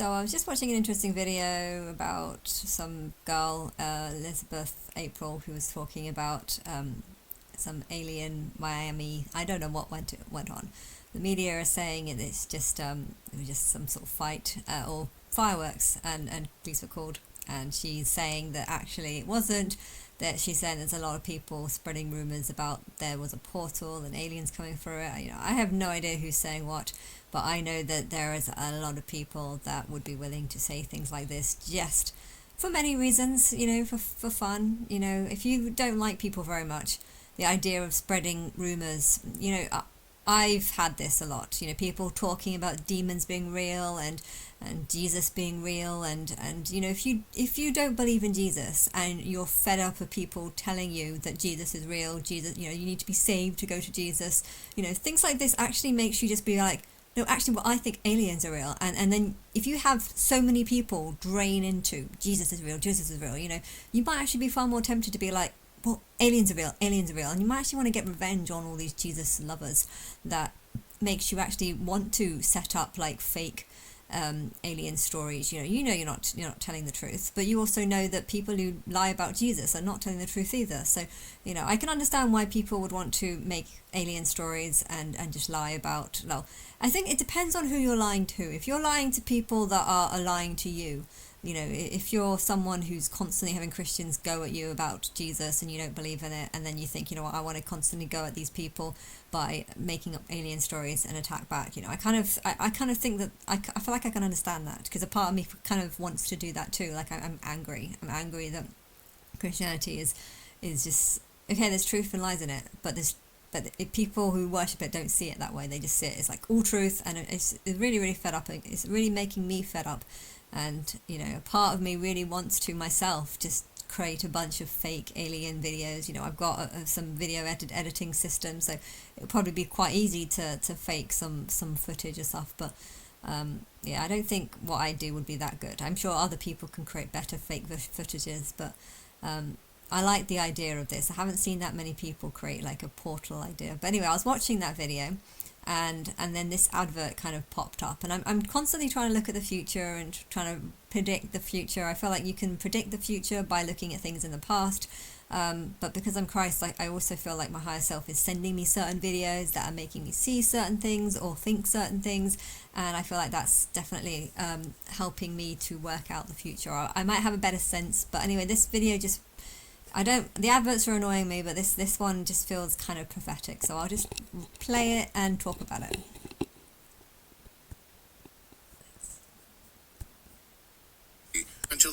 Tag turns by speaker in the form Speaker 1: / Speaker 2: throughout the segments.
Speaker 1: So I was just watching an interesting video about some girl, Elizabeth April, who was talking about some alien Miami. I don't know what went on. The media are saying it was just some sort of fight or fireworks, and police were called. And she's saying that actually it wasn't. That she's saying there's a lot of people spreading rumors about there was a portal and aliens coming through it. I have no idea who's saying what, but I know that there is a lot of people that would be willing to say things like this just for many reasons, for fun. If you don't like people very much, the idea of spreading rumors, I've had this a lot, people talking about demons being real and Jesus being real, and if you don't believe in Jesus and you're fed up of people telling you that Jesus is real, Jesus, you need to be saved to go to Jesus, things like this actually makes you just be like, no, actually, well, I think aliens are real. And then if you have so many people drain into Jesus is real, you might actually be far more tempted to be like, well, aliens are real, and you might actually want to get revenge on all these Jesus lovers. That makes you actually want to set up like fake alien stories. You're not telling the truth, but you also know that people who lie about Jesus are not telling the truth either. So I can understand why people would want to make alien stories and just lie about. Well, I think it depends on who you're lying to. If you're lying to people that are lying to you, if you're someone who's constantly having Christians go at you about Jesus and you don't believe in it, and then you think, I want to constantly go at these people by making up alien stories and attack back, I kind of think that I feel like I can understand that, because a part of me kind of wants to do that too. Like I'm angry that Christianity is just, okay, there's truth and lies in it, but people who worship it don't see it that way. They just see it as like all truth, and it's really, really fed up. It's really making me fed up. And a part of me really wants to myself just create a bunch of fake alien videos. I've got some video editing systems, so it'll probably be quite easy to fake some footage or stuff. But I don't think what I do would be that good. I'm sure other people can create better fake footages, but I like the idea of this. I haven't seen that many people create like a portal idea. But anyway, I was watching that video, and then this advert kind of popped up, and I'm constantly trying to look at the future and trying to predict the future. I feel like you can predict the future by looking at things in the past, but because I'm Christ, I also feel like my higher self is sending me certain videos that are making me see certain things or think certain things, and I feel like that's definitely helping me to work out the future. I might have a better sense, but anyway, this video just, the adverts are annoying me, but this one just feels kind of prophetic, so I'll just play it and talk about it.
Speaker 2: Until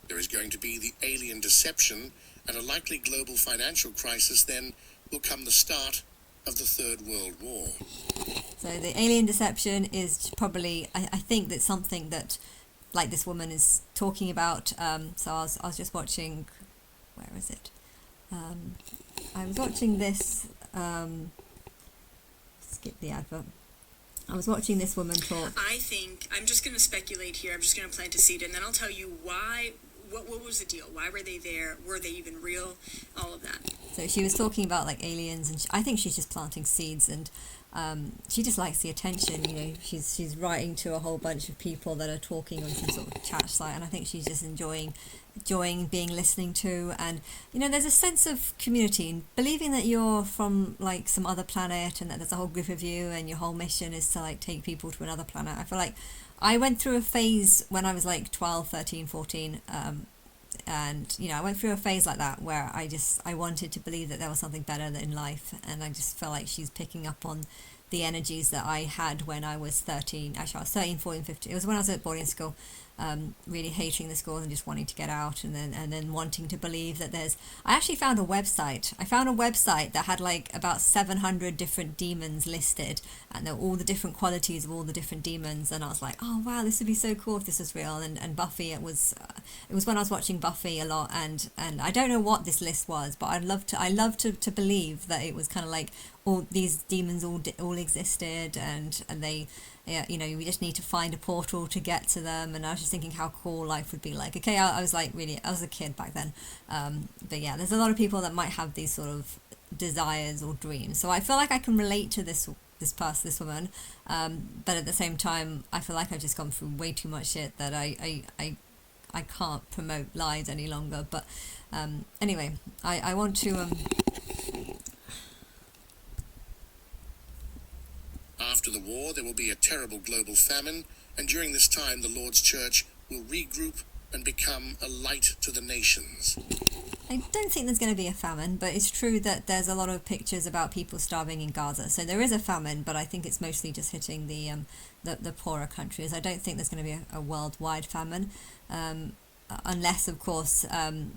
Speaker 2: there is going to be the alien deception and a likely global financial crisis, then will come the start of the Third World War.
Speaker 1: So the alien deception is probably, I think that's something that, like, this woman is talking about. So I was just watching, where is it? I was watching this, skip the advert. I was watching this woman talk.
Speaker 3: I think, I'm just going to speculate here, I'm just going to plant a seed, and then I'll tell you why, what was the deal? Why were they there? Were they even real? All of that.
Speaker 1: So she was talking about, like, aliens, and I think she's just planting seeds, and she just likes the attention. She's writing to a whole bunch of people that are talking on some sort of chat site, and I think she's just enjoying being listening to. And there's a sense of community, and believing that you're from like some other planet, and that there's a whole group of you, and your whole mission is to like take people to another planet. I feel like I went through a phase when I was like 12, 13, 14, and I went through a phase like that where I wanted to believe that there was something better in life, and I just felt like she's picking up on the energies that I had when I was 13. Actually, I was 13, 14, 15. It was when I was at boarding school, really hating the school and just wanting to get out, and then wanting to believe that I actually found a website. I found a website that had like about 700 different demons listed, and all the different qualities of all the different demons, and I was like, oh wow, this would be so cool if this was real. And Buffy, it was when I was watching Buffy a lot, and I don't know what this list was, but I love to believe that it was kind of like all these demons all existed, and they, we just need to find a portal to get to them. And I was just thinking how cool life would be like. Okay, I was a kid back then, but there's a lot of people that might have these sort of desires or dreams. So I feel like I can relate to this this woman, but at the same time, I feel like I've just gone through way too much shit that I can't promote lies any longer. But anyway, I want to
Speaker 2: After the war, there will be a terrible global famine, and during this time, the Lord's Church will regroup and become a light to the nations.
Speaker 1: I don't think there's going to be a famine, but it's true that there's a lot of pictures about people starving in Gaza. So there is a famine, but I think it's mostly just hitting the poorer countries. I don't think there's going to be a worldwide famine, unless, of course,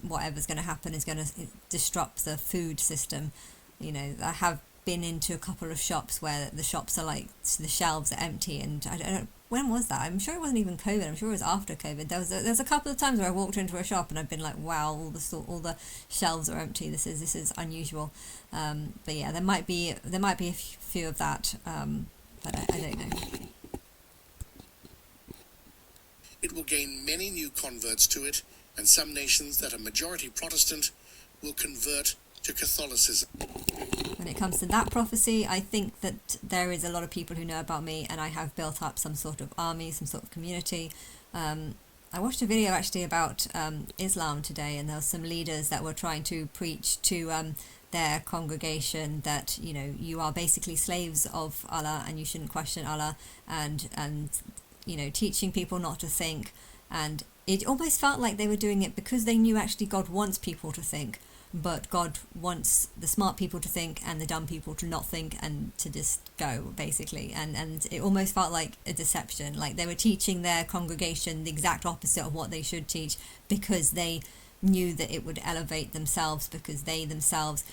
Speaker 1: whatever's going to happen is going to disrupt the food system. You know, I have been into a couple of shops where the shops are like, the shelves are empty, and I don't know, when was that? I'm sure it wasn't even COVID. I'm sure it was after COVID. There was a couple of times where I walked into a shop and I've been like, wow, all the shelves are empty. This is unusual. But yeah, there might be a few of that, but I don't know.
Speaker 2: It will gain many new converts to it, and some nations that are majority Protestant will convert to Catholicism.
Speaker 1: When it comes to that prophecy, I think that there is a lot of people who know about me, and I have built up some sort of army, some sort of community. I watched a video actually about Islam today, and there were some leaders that were trying to preach to their congregation that, you know, you are basically slaves of Allah and you shouldn't question Allah, and you know, teaching people not to think. And it almost felt like they were doing it because they knew actually God wants people to think, but God wants the smart people to think and the dumb people to not think and to just go, basically. And it almost felt like a deception, like they were teaching their congregation the exact opposite of what they should teach because they knew that it would elevate themselves, because they themselves...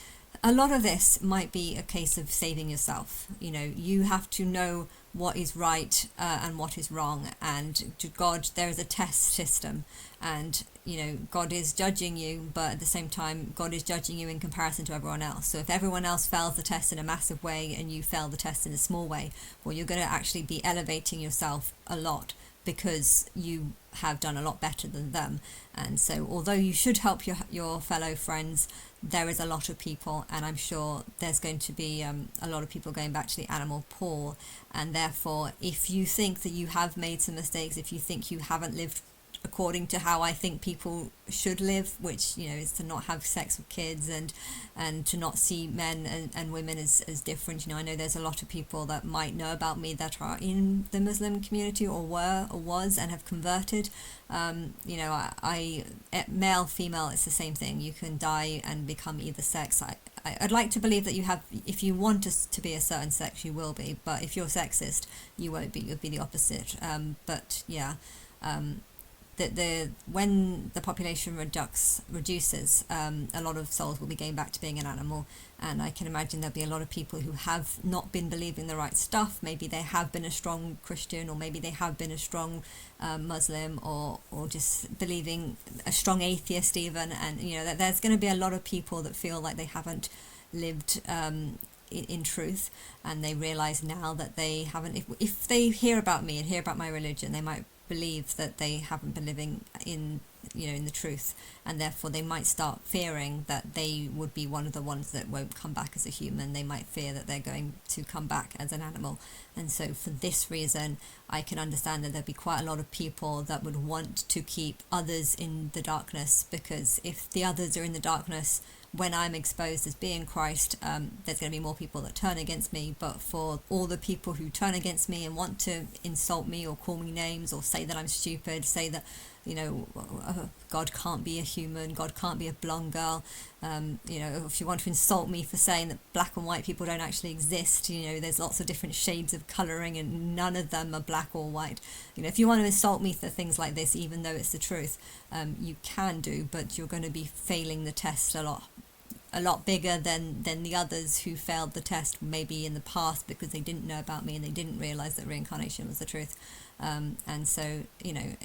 Speaker 1: A lot of this might be a case of saving yourself. You know, you have to know what is right and what is wrong, and to God there is a test system, and you know, God is judging you, but at the same time God is judging you in comparison to everyone else. So if everyone else fails the test in a massive way and you fail the test in a small way, well, you're going to actually be elevating yourself a lot because you have done a lot better than them. And so although you should help your fellow friends, there is a lot of people, and I'm sure there's going to be a lot of people going back to the animal pool. And therefore, if you think that you have made some mistakes, if you think you haven't lived according to how I think people should live, which, you know, is to not have sex with kids and to not see men and women as different. You know, I know there's a lot of people that might know about me that are in the Muslim community or were or was and have converted. You know, I male, female, it's the same thing. You can die and become either sex. I'd like to believe that you have, if you want us to be a certain sex, you will be, but if you're sexist, you won't be. You'll be the opposite. But yeah, when the population reduces, a lot of souls will be going back to being an animal, and I can imagine there'll be a lot of people who have not been believing the right stuff. Maybe they have been a strong Christian, or maybe they have been a strong Muslim, or just believing a strong atheist even, and you know that there's going to be a lot of people that feel like they haven't lived in truth, and they realize now that they haven't. If they hear about me and hear about my religion, they might believe that they haven't been living in, you know, in the truth, and therefore they might start fearing that they would be one of the ones that won't come back as a human. They might fear that they're going to come back as an animal. And so for this reason, I can understand that there'd be quite a lot of people that would want to keep others in the darkness, because if the others are in the darkness when I'm exposed as being Christ, there's going to be more people that turn against me. But for all the people who turn against me and want to insult me or call me names or say that I'm stupid, say that, you know, God can't be a human, God can't be a blonde girl, you know, if you want to insult me for saying that black and white people don't actually exist, you know, there's lots of different shades of colouring and none of them are black or white. You know, if you want to insult me for things like this, even though it's the truth, you can do, but you're going to be failing the test a lot bigger than the others who failed the test maybe in the past because they didn't know about me and they didn't realise that reincarnation was the truth. And so, you know,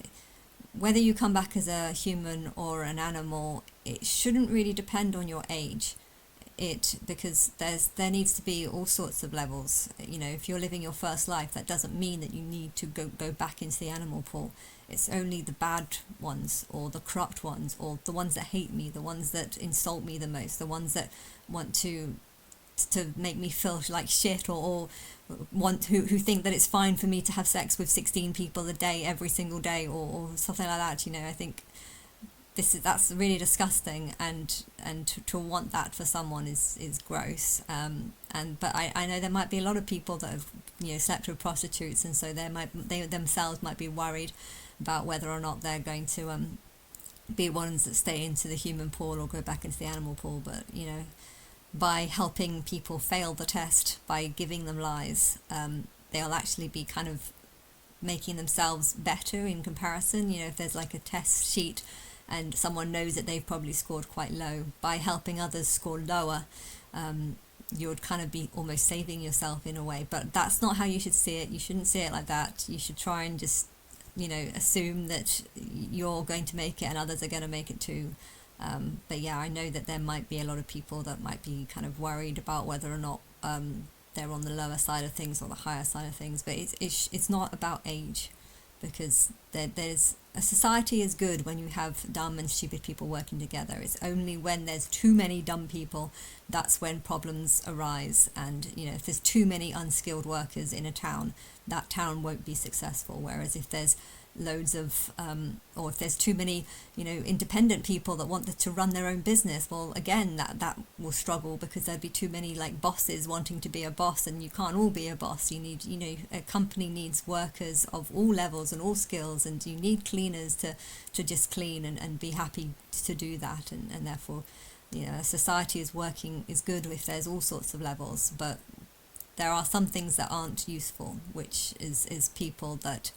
Speaker 1: whether you come back as a human or an animal, it shouldn't really depend on your age. Because there needs to be all sorts of levels. You know, if you're living your first life, that doesn't mean that you need to go back into the animal pool. It's only the bad ones, or the corrupt ones, or the ones that hate me, the ones that insult me the most, the ones that want to make me feel like shit, or who think that it's fine for me to have sex with 16 people a day every single day, or something like that. I think that's really disgusting, and to want that for someone is gross. But I know there might be a lot of people that have slept with prostitutes, and so they themselves might be worried about whether or not they're going to be ones that stay into the human pool or go back into the animal pool. But by helping people fail the test, by giving them lies, they'll actually be kind of making themselves better in comparison. If there's like a test sheet and someone knows that they've probably scored quite low, by helping others score lower, you would kind of be almost saving yourself in a way. But that's not how you should see it. You shouldn't see it like that. You should try and just assume that you're going to make it and others are going to make it too. But yeah, I know that there might be a lot of people that might be kind of worried about whether or not they're on the lower side of things or the higher side of things. But it's not about age, because there's a society is good when you have dumb and stupid people working together. It's only when there's too many dumb people that's when problems arise. And if there's too many unskilled workers in a town, that town won't be successful. Whereas if there's loads of or if there's too many independent people that want to run their own business, well, again, that will struggle, because there'd be too many like bosses wanting to be a boss, and you can't all be a boss. You need a company needs workers of all levels and all skills, and you need cleaners to just clean and be happy to do that. And therefore a society is good if there's all sorts of levels. But there are some things that aren't useful, which is people that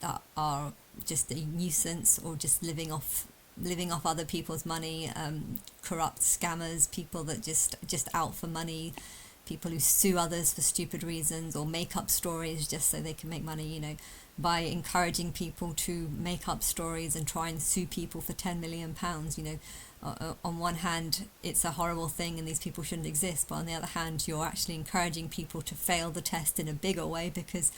Speaker 1: that are just a nuisance, or just living off other people's money, corrupt scammers, people that just out for money, people who sue others for stupid reasons or make up stories just so they can make money. By encouraging people to make up stories and try and sue people for £10 million, on one hand it's a horrible thing and these people shouldn't exist, but on the other hand you're actually encouraging people to fail the test in a bigger way, because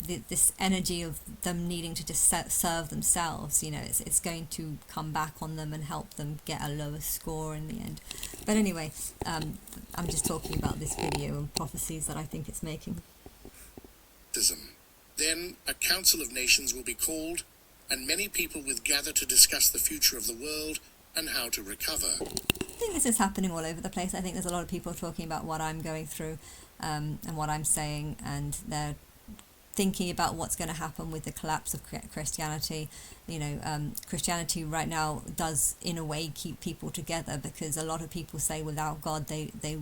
Speaker 1: this energy of them needing to just serve themselves, it's going to come back on them and help them get a lower score in the end. But anyway, I'm just talking about this video and prophecies that I think it's making.
Speaker 2: Then a council of nations will be called, and many people will gather to discuss the future of the world and how to recover.
Speaker 1: I think this is happening all over the place. I think there's a lot of people talking about what I'm going through and what I'm saying, and they're thinking about what's going to happen with the collapse of Christianity. Christianity right now does in a way keep people together, because a lot of people say without God they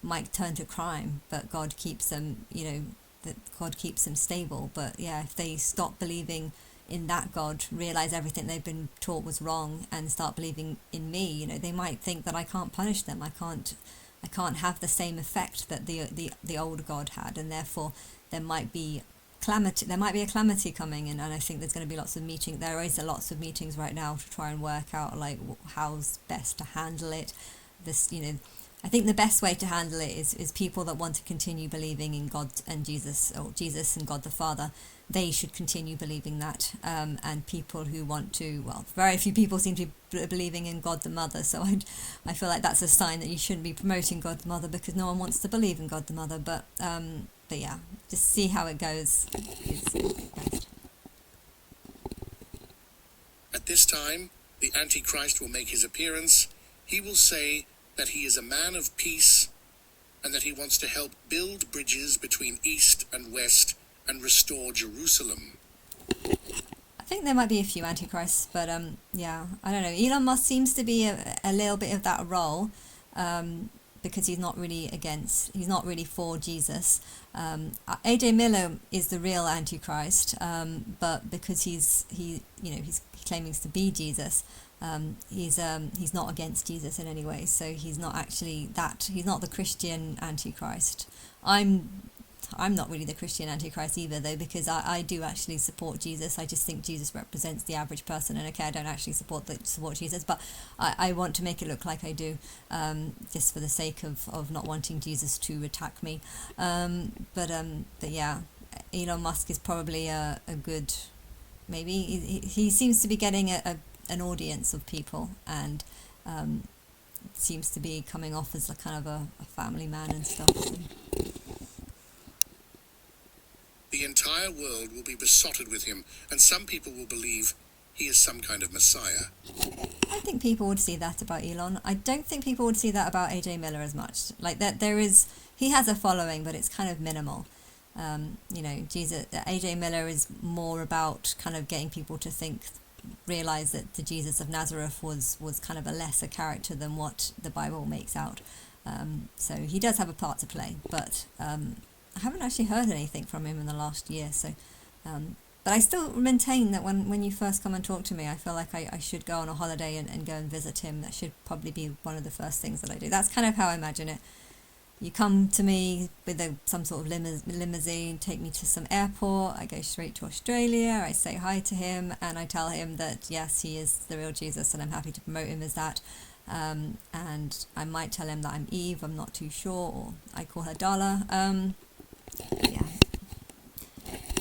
Speaker 1: might turn to crime, but God keeps them, that God keeps them stable. But yeah, if they stop believing in that God, realize everything they've been taught was wrong, and start believing in me, they might think that I can't punish them. I can't have the same effect that the old God had, and therefore there might be calamity. There might be a calamity coming, and I think there's going to be lots of meetings. There is lots of meetings right now to try and work out like how's best to handle it. I think the best way to handle it is people that want to continue believing in God and Jesus, or Jesus and God the Father. They should continue believing that, and people who want to, well, very few people seem to be believing in God the Mother, so I feel like that's a sign that you shouldn't be promoting God the Mother, because no one wants to believe in God the Mother. But yeah, just see how it goes. Best.
Speaker 2: At this time, the Antichrist will make his appearance. He will say that he is a man of peace, and that he wants to help build bridges between East and West and restore Jerusalem.
Speaker 1: I think there might be a few antichrists, but yeah, I don't know. Elon Musk seems to be a little bit of that role, because he's not really for Jesus. AJ Miller is the real antichrist, but because he's claiming to be Jesus. He's not against Jesus in any way, so he's not actually that. He's not the Christian Antichrist. I'm not really the Christian Antichrist either, though, because I do actually support Jesus. I just think Jesus represents the average person, and okay, I don't actually support Jesus, but I want to make it look like I do, just for the sake of not wanting Jesus to attack me. But yeah, Elon Musk is probably a good, maybe he seems to be getting an audience of people, and seems to be coming off as a kind of a family man and stuff. So.
Speaker 2: The entire world will be besotted with him, and some people will believe he is some kind of messiah.
Speaker 1: I think people would see that about Elon. I don't think people would see that about AJ Miller as much. Like that, he has a following, but it's kind of minimal. AJ Miller is more about kind of getting people to realize that the Jesus of Nazareth was kind of a lesser character than what the Bible makes out. So he does have a part to play, but I haven't actually heard anything from him in the last year. So, but I still maintain that when you first come and talk to me, I feel like I should go on a holiday and go and visit him. That should probably be one of the first things that I do. That's kind of how I imagine it. You come to me with some sort of limousine, take me to some airport, I go straight to Australia, I say hi to him, and I tell him that, yes, he is the real Jesus, and I'm happy to promote him as that. And I might tell him that I'm Eve, I'm not too sure, or I call her Darla. Yeah.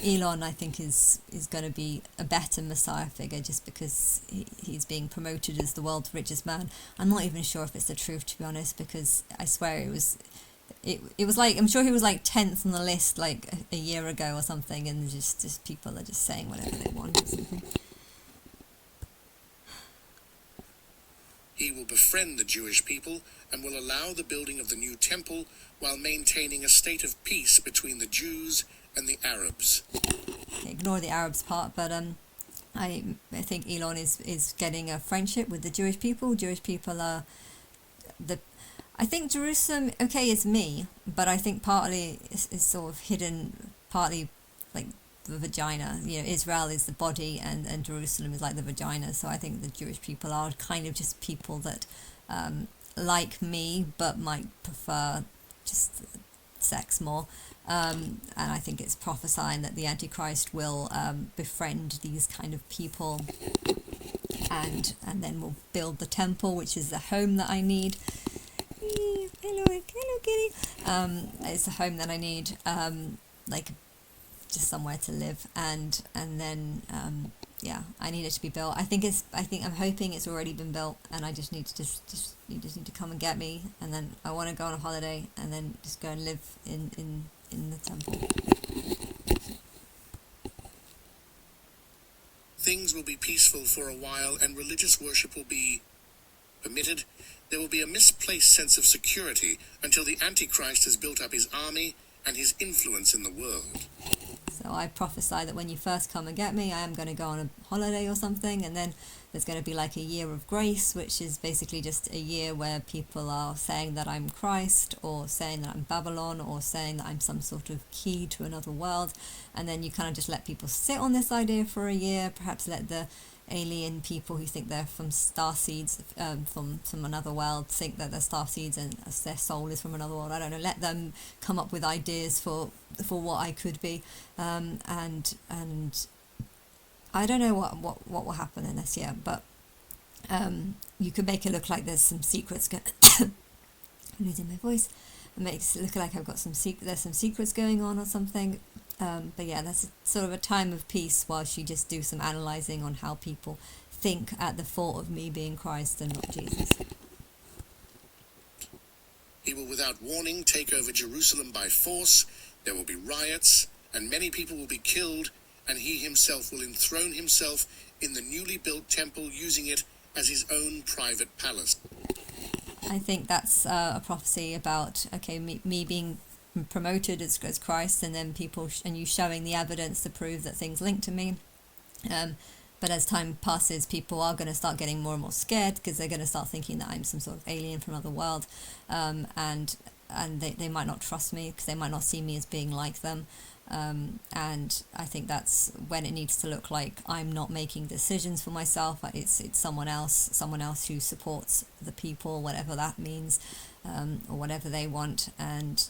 Speaker 1: Elon, I think, is going to be a better Messiah figure just because he's being promoted as the world's richest man. I'm not even sure if it's the truth, to be honest, because I swear it was like, I'm sure he was like 10th on the list like a year ago or something, and just people are just saying whatever they want or something.
Speaker 2: He will befriend the Jewish people and will allow the building of the new temple while maintaining a state of peace between the Jews and the Arabs.
Speaker 1: Ignore the Arabs part, but I think Elon is getting a friendship with the Jewish people. Jewish people are I think Jerusalem, okay, is me, but I think partly is sort of hidden, partly like the vagina. Israel is the body, and Jerusalem is like the vagina. So I think the Jewish people are kind of just people that like me, but might prefer just sex more. And I think it's prophesying that the Antichrist will befriend these kind of people, and then we'll build the temple, which is the home that I need. Hello kitty. It's the home that I need, like just somewhere to live, and then I need it to be built. I'm hoping it's already been built, and I just need to you just need to come and get me, and then I want to go on a holiday, and then just go and live in the temple.
Speaker 2: Things will be peaceful for a while, and religious worship will be permitted. There will be a misplaced sense of security until the Antichrist has built up his army and his influence in the world.
Speaker 1: So I prophesy that when you first come and get me, I am going to go on a holiday or something, and then there's going to be like a year of grace, which is basically just a year where people are saying that I'm Christ, or saying that I'm Babylon, or saying that I'm some sort of key to another world, and then you kind of just let people sit on this idea for a year, perhaps let the alien people who think they're from star seeds, from another world, think that they're star seeds and their soul is from another world. I don't know. Let them come up with ideas for what I could be, and I don't know what will happen in this year, but you could make it look like there's some secrets. I'm losing my voice. It makes it look like I've got there's some secrets going on or something. But yeah, that's sort of a time of peace whilst you just do some analysing on how people think at the thought of me being Christ and not Jesus.
Speaker 2: He will without warning take over Jerusalem by force. There will be riots, and many people will be killed, and he himself will enthrone himself in the newly built temple, using it as his own private palace.
Speaker 1: I think that's a prophecy about, me being promoted as Christ, and then people and you showing the evidence to prove that things link to me. But as time passes, people are going to start getting more and more scared because they're going to start thinking that I'm some sort of alien from another world, and they might not trust me because they might not see me as being like them. And I think that's when it needs to look like I'm not making decisions for myself. It's someone else who supports the people, whatever that means, or whatever they want. And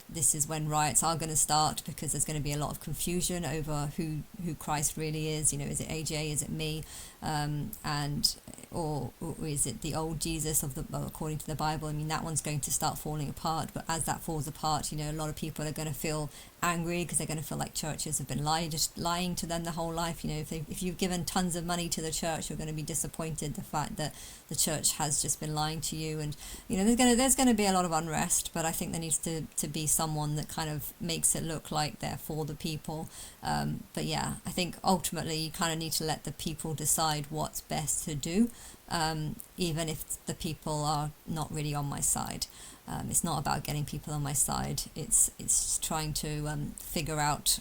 Speaker 1: this is when riots are going to start, because there's going to be a lot of confusion over who Christ really is. Is it AJ? Is it me? Or is it the old Jesus according to the Bible? I mean, that one's going to start falling apart. But as that falls apart, a lot of people are going to feel angry because they're going to feel like churches have been just lying to them the whole life. If you've given tons of money to the church, you're going to be disappointed the fact that the church has just been lying to you. And there's going to be a lot of unrest, but I think there needs to be someone that kind of makes it look like they're for the people. But yeah, I think ultimately you kind of need to let the people decide what's best to do, even if the people are not really on my side. It's not about getting people on my side. It's trying to figure out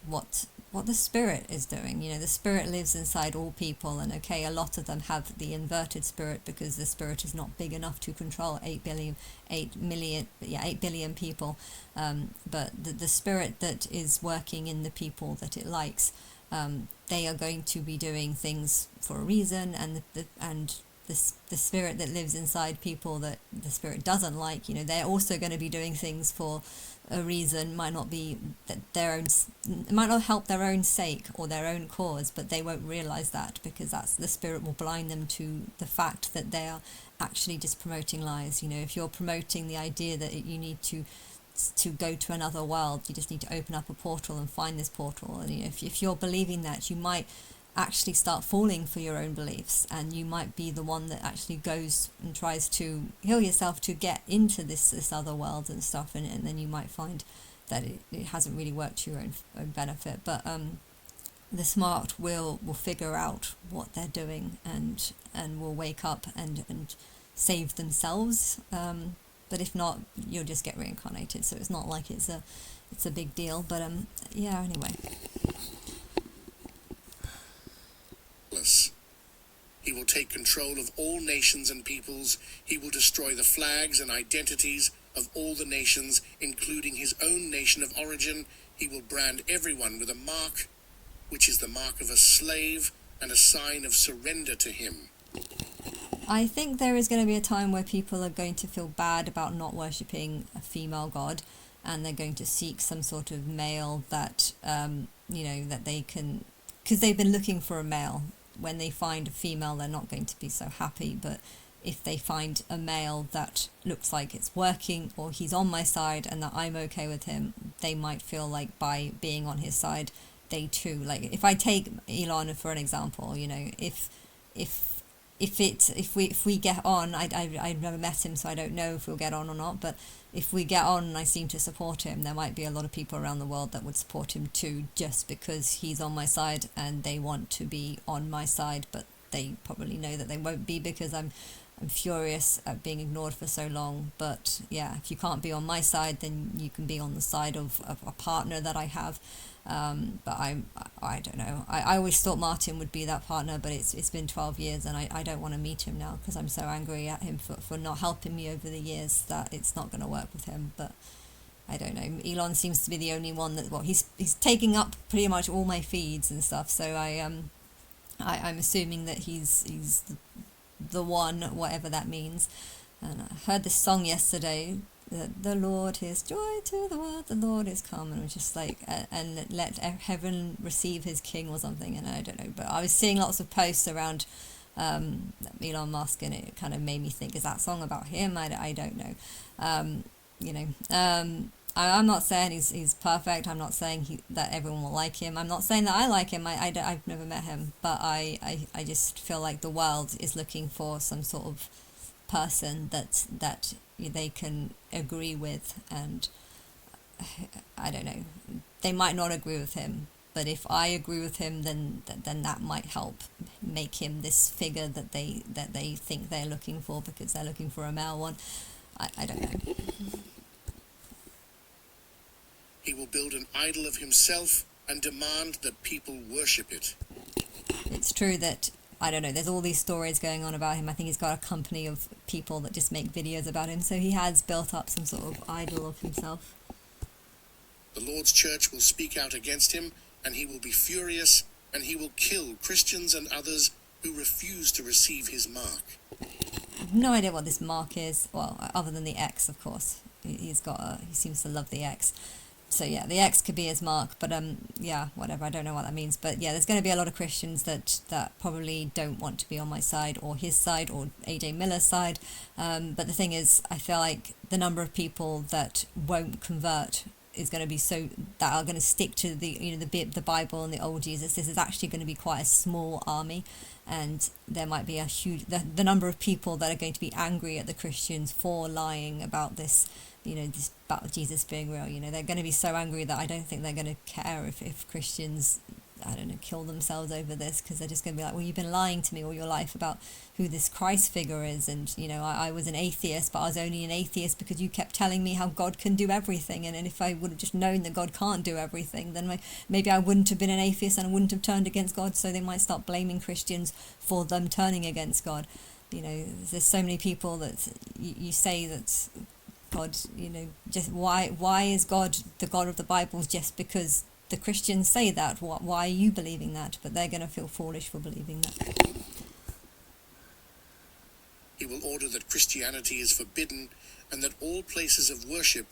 Speaker 1: what the spirit is doing. The spirit lives inside all people, and okay, a lot of them have the inverted spirit because the spirit is not big enough to control 8 billion people. But the spirit that is working in the people that it likes, they are going to be doing things for a reason, and the spirit that lives inside people that the spirit doesn't like, they're also going to be doing things for a reason. Might not be that it might not help their own sake or their own cause, but they won't realize that because the spirit will blind them to the fact that they are actually just promoting lies. If you're promoting the idea that you need to go to another world, you just need to open up a portal and find this portal, and if you're believing that, you might actually start falling for your own beliefs, and you might be the one that actually goes and tries to heal yourself to get into this other world and stuff, and then you might find that it hasn't really worked to your own benefit. But the smart will figure out what they're doing and will wake up and save themselves, but if not, you'll just get reincarnated, so it's not like it's a big deal. But yeah, anyway.
Speaker 2: He will take control of all nations and peoples. He will destroy the flags and identities of all the nations, including his own nation of origin. He will brand everyone with a mark, which is the mark of a slave and a sign of surrender to him.
Speaker 1: I think there is going to be a time where people are going to feel bad about not worshipping a female god, and they're going to seek some sort of male that, that they can, because they've been looking for a male. When they find a female, they're not going to be so happy, but if they find a male that looks like it's working, or he's on my side and that I'm okay with him, they might feel like by being on his side, they too, like if I take Elon for an example, if we get on, I've never met him, so I don't know if we'll get on or not, but if we get on and I seem to support him, there might be a lot of people around the world that would support him too, just because he's on my side and they want to be on my side, but they probably know that they won't be because I'm furious at being ignored for so long. But yeah, if you can't be on my side, then you can be on the side of a partner that I have. But I don't know. I always thought Martin would be that partner, but it's been 12 years and I don't want to meet him now because I'm so angry at him for not helping me over the years that it's not going to work with him. But I don't know. Elon seems to be the only one that, he's taking up pretty much all my feeds and stuff. So I'm assuming that he's the one, whatever that means. And I heard this song yesterday, the Lord is joy to the world, the Lord is come, and it was just like, and let heaven receive his king or something, and I don't know, but I was seeing lots of posts around Elon Musk, and it kind of made me think, is that song about him? I don't know. I'm not saying he's perfect. I'm not saying that everyone will like him. I'm not saying that I like him. I've never met him, but I just feel like the world is looking for some sort of person that they can agree with, and I don't know, they might not agree with him, but if I agree with him, then that might help make him this figure that they think they're looking for, because they're looking for a male one. I don't know.
Speaker 2: He will build an idol of himself and demand that people worship it.
Speaker 1: It's true that, I don't know, there's all these stories going on about him. I think he's got a company of people that just make videos about him, so he has built up some sort of idol of himself.
Speaker 2: The Lord's church will speak out against him, and he will be furious, and he will kill Christians and others who refuse to receive his mark.
Speaker 1: I have no idea what this mark is, well, other than the X, of course. He seems to love the X. So yeah, the X could be his mark, but yeah, whatever, I don't know what that means. But yeah, there's going to be a lot of Christians that probably don't want to be on my side or his side or AJ Miller's side. But the thing is, I feel like the number of people that won't convert is going to be so that are going to stick to the Bible and the old Jesus. This is actually going to be quite a small army, and there might be a huge the number of people that are going to be angry at the Christians for lying about this, this about Jesus being real. They're going to be so angry that I don't think they're going to care if Christians, I don't know, kill themselves over this, because they're just going to be like, well, you've been lying to me all your life about who this Christ figure is, and I was an atheist, but I was only an atheist because you kept telling me how God can do everything, and if I would have just known that God can't do everything, then maybe I wouldn't have been an atheist and I wouldn't have turned against God. So they might start blaming Christians for them turning against God. There's so many people that you say that God, just why is God the God of the Bible just because the Christians say that? Why are you believing that? But they're going to feel foolish for believing that.
Speaker 2: He will order that Christianity is forbidden and that all places of worship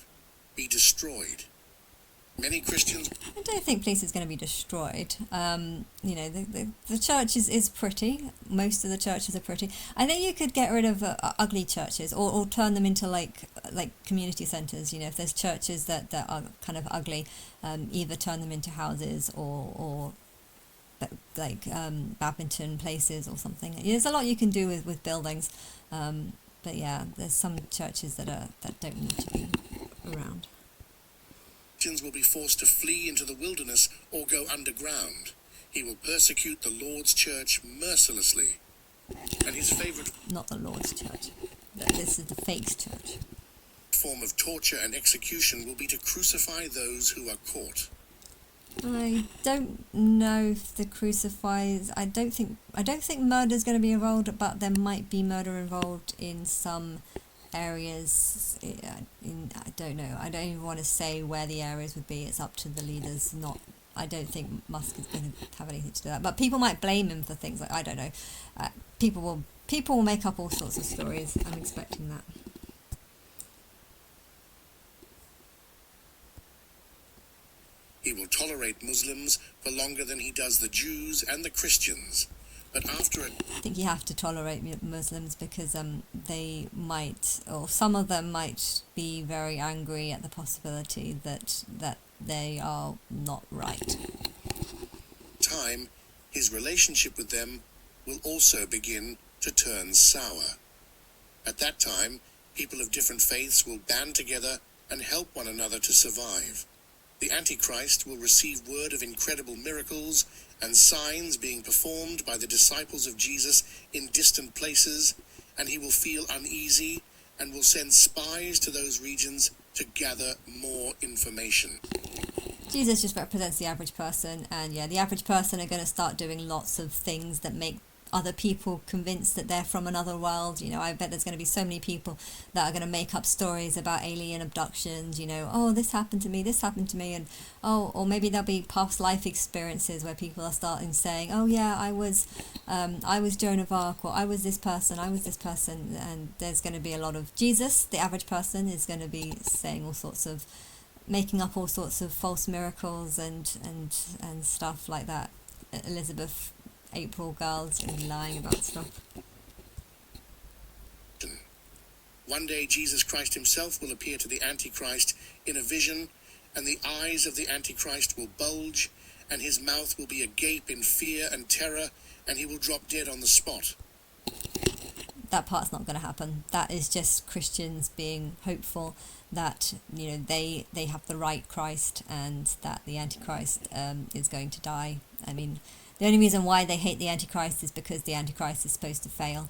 Speaker 2: be destroyed. Many Christians...
Speaker 1: I don't think place is going to be destroyed. The church is pretty. Most of the churches are pretty. I think you could get rid of ugly churches or turn them into like community centres. If there's churches that are kind of ugly, either turn them into houses or like badminton places or something. There's a lot you can do with buildings. But yeah, there's some churches that don't need to be around.
Speaker 2: Christians will be forced to flee into the wilderness or go underground. He will persecute the Lord's church mercilessly. And his favourite...
Speaker 1: Not the Lord's church. This is the fake church.
Speaker 2: ...form of torture and execution will be to crucify those who are caught.
Speaker 1: I don't know if the crucifies... I don't think murder's going to be involved, but there might be murder involved in some areas. I don't know. I don't even want to say where the areas would be. It's up to the leaders. I don't think Musk is going to have anything to do with that. But people might blame him for things like, I don't know. People will make up all sorts of stories. I'm expecting that.
Speaker 2: He will tolerate Muslims for longer than he does the Jews and the Christians. But after it...
Speaker 1: I think you have to tolerate Muslims because they might, or some of them might be very angry at the possibility that they are not right.
Speaker 2: Time, his relationship with them will also begin to turn sour. At that time, people of different faiths will band together and help one another to survive. The Antichrist will receive word of incredible miracles and signs being performed by the disciples of Jesus in distant places, and he will feel uneasy and will send spies to those regions to gather more information.
Speaker 1: Jesus just represents the average person, and the average person are going to start doing lots of things that make other people convinced that they're from another world. I bet there's going to be so many people that are going to make up stories about alien abductions. Oh, this happened to me, and or maybe there'll be past life experiences where people are starting saying, oh yeah, I was Joan of Arc, or I was this person, and there's going to be a lot of Jesus. The average person is going to be saying making up all sorts of false miracles and stuff like that. Elizabeth April girls and lying about stuff.
Speaker 2: One day Jesus Christ himself will appear to the Antichrist in a vision, and the eyes of the Antichrist will bulge, and his mouth will be agape in fear and terror, and he will drop dead on the spot.
Speaker 1: That part's not going to happen. That is just Christians being hopeful that they have the right Christ, and that the Antichrist is going to die. I mean, the only reason why they hate the Antichrist is because the Antichrist is supposed to fail.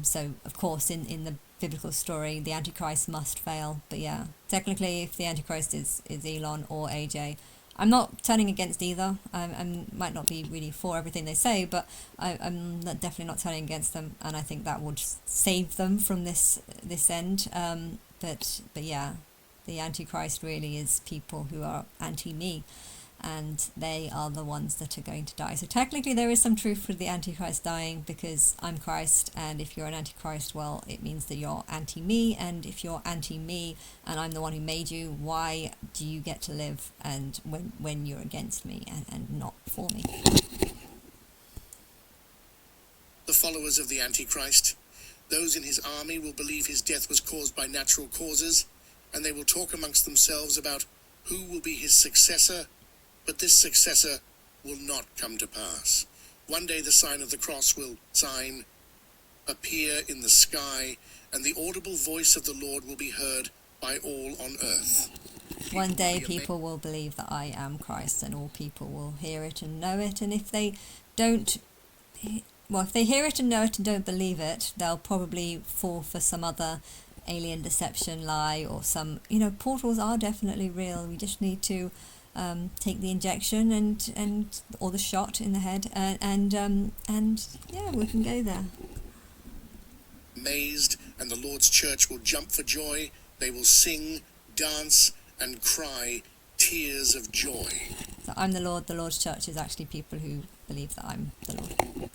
Speaker 1: So, of course, in the biblical story, the Antichrist must fail. But yeah, technically, if the Antichrist is Elon or AJ, I'm not turning against either. I might not be really for everything they say, but I'm definitely not turning against them. And I think that would save them from this end. But yeah, the Antichrist really is people who are anti-me. And they are the ones that are going to die. So technically there is some truth with the Antichrist dying, because I'm Christ, and if you're an Antichrist, well, it means that you're anti-me, and if you're anti-me and I'm the one who made you, why do you get to live and when you're against me and not for me?
Speaker 2: The followers of the Antichrist, those in his army, will believe his death was caused by natural causes, and they will talk amongst themselves about who will be his successor, but this successor will not come to pass. One day the sign of the cross will appear in the sky, and the audible voice of the Lord will be heard by all on earth.
Speaker 1: One day people will believe that I am Christ, and all people will hear it and know it. And if they don't, well, if they hear it and know it and don't believe it, they'll probably fall for some other alien deception lie or some, portals are definitely real. We just need to take the injection and or the shot in the head, and yeah, we can go there.
Speaker 2: Amazed, and the Lord's church will jump for joy. They will sing, dance, and cry tears of joy.
Speaker 1: So I'm the Lord. The Lord's church is actually people who believe that I'm the Lord.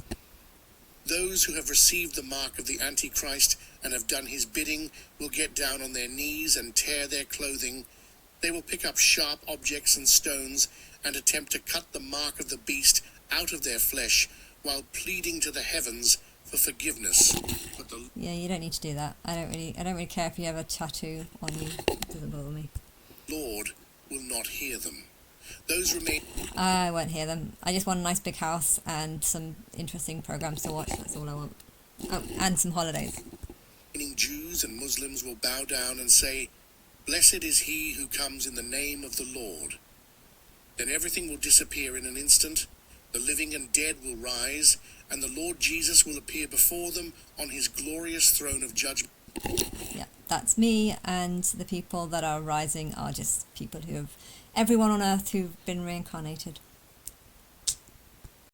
Speaker 2: Those who have received the mark of the Antichrist and have done his bidding will get down on their knees and tear their clothing. They will pick up sharp objects and stones and attempt to cut the mark of the beast out of their flesh while pleading to the heavens for forgiveness. But
Speaker 1: yeah, you don't need to do that. I don't really care if you have a tattoo on you. It doesn't bother me.
Speaker 2: Lord will not hear them. Those remain.
Speaker 1: I won't hear them. I just want a nice big house and some interesting programs to watch. That's all I want. Oh, and some holidays.
Speaker 2: Jews and Muslims will bow down and say, "Blessed is he who comes in the name of the Lord." Then everything will disappear in an instant. The living and dead will rise, and the Lord Jesus will appear before them on his glorious throne of judgment.
Speaker 1: Yeah, that's me, and the people that are rising are just people everyone on earth who've been reincarnated.